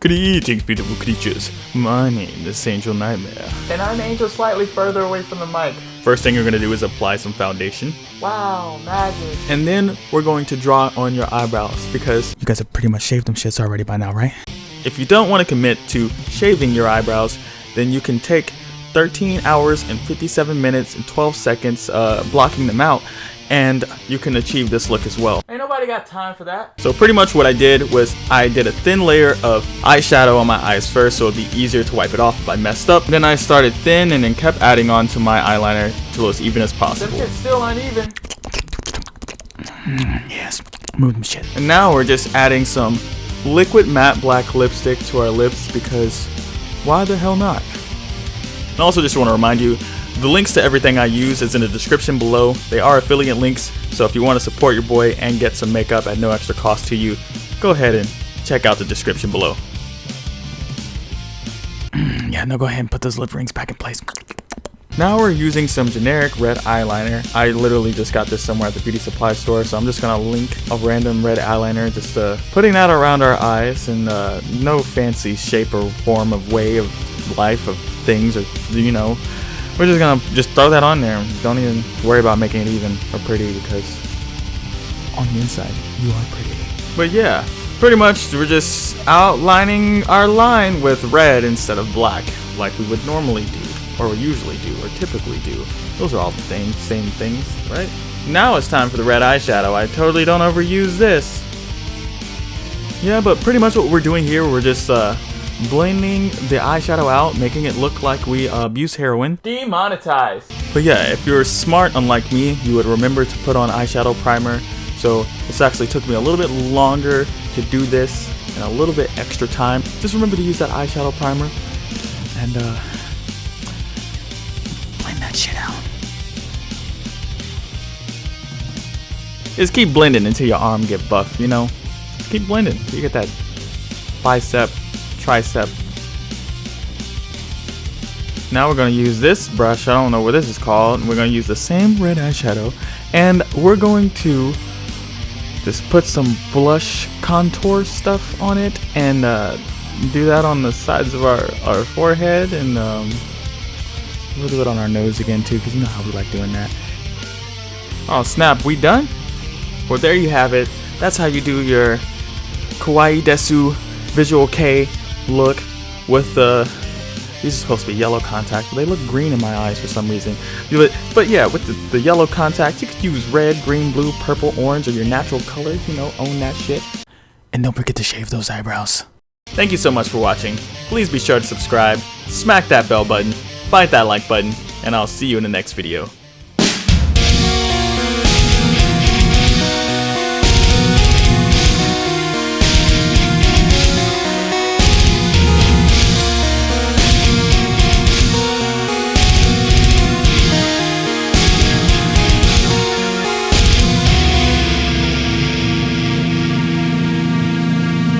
Greetings, beautiful creatures. My name is Angel Nightmare. And I'm Angel slightly further away from the mic. First thing you're going to do is apply some foundation. Wow, magic. And then we're going to draw on your eyebrows because you guys have pretty much shaved them shits already by now, right? If you don't want to commit to shaving your eyebrows, then you can take 13 hours and 57 minutes and 12 seconds blocking them out, and you can achieve this look as well. Ain't nobody got time for that. So pretty much what I did was I did a thin layer of eyeshadow on my eyes first, so it'd be easier to wipe it off if I messed up. Then I started thin and then kept adding on to my eyeliner till as even as possible. This shit's still uneven. Yes, move them shit. And now we're just adding some liquid matte black lipstick to our lips because why the hell not? And also just want to remind you, the links to everything I use is in the description below. They are affiliate links, so if you want to support your boy and get some makeup at no extra cost to you, go ahead and check out the description below. Yeah, no, go ahead and put those lip rings back in place. Now we're using some generic red eyeliner. I literally just got this somewhere at the beauty supply store, so I'm just gonna link a random red eyeliner, just putting that around our eyes, and no fancy shape or form of way of life of things, or you know, we're just gonna throw that on there. Don't even worry about making it even or pretty, because on the inside you are pretty. But yeah, pretty much we're just outlining our line with red instead of black, like we would normally do, or usually do, or typically do. Those are all the same things, right? Now it's time for the red eyeshadow. I totally don't overuse this. Yeah, but pretty much what we're doing here, we're just blending the eyeshadow out, making it look like we abuse heroin. Demonetized. But yeah, if you're smart, unlike me, you would remember to put on eyeshadow primer. So this actually took me a little bit longer to do this and a little bit extra time. Just remember to use that eyeshadow primer and blend that shit out. Just keep blending until your arm get buff, you know? Just keep blending till you get that bicep, tricep. Now we're going to use this brush, I don't know what this is called, and we're going to use the same red eyeshadow, and we're going to just put some blush contour stuff on it, and do that on the sides of our forehead, and a little bit on our nose again too, because you know how we like doing that. Oh snap, we done? Well, there you have it. That's how you do your kawaii desu visual Kei look with these are supposed to be yellow contacts, but they look green in my eyes for some reason. But yeah, with the yellow contacts, you could use red, green, blue, purple, orange, or your natural colors, you know, own that shit. And don't forget to shave those eyebrows. Thank you so much for watching. Please be sure to subscribe, smack that bell button, bite that like button, and I'll see you in the next video.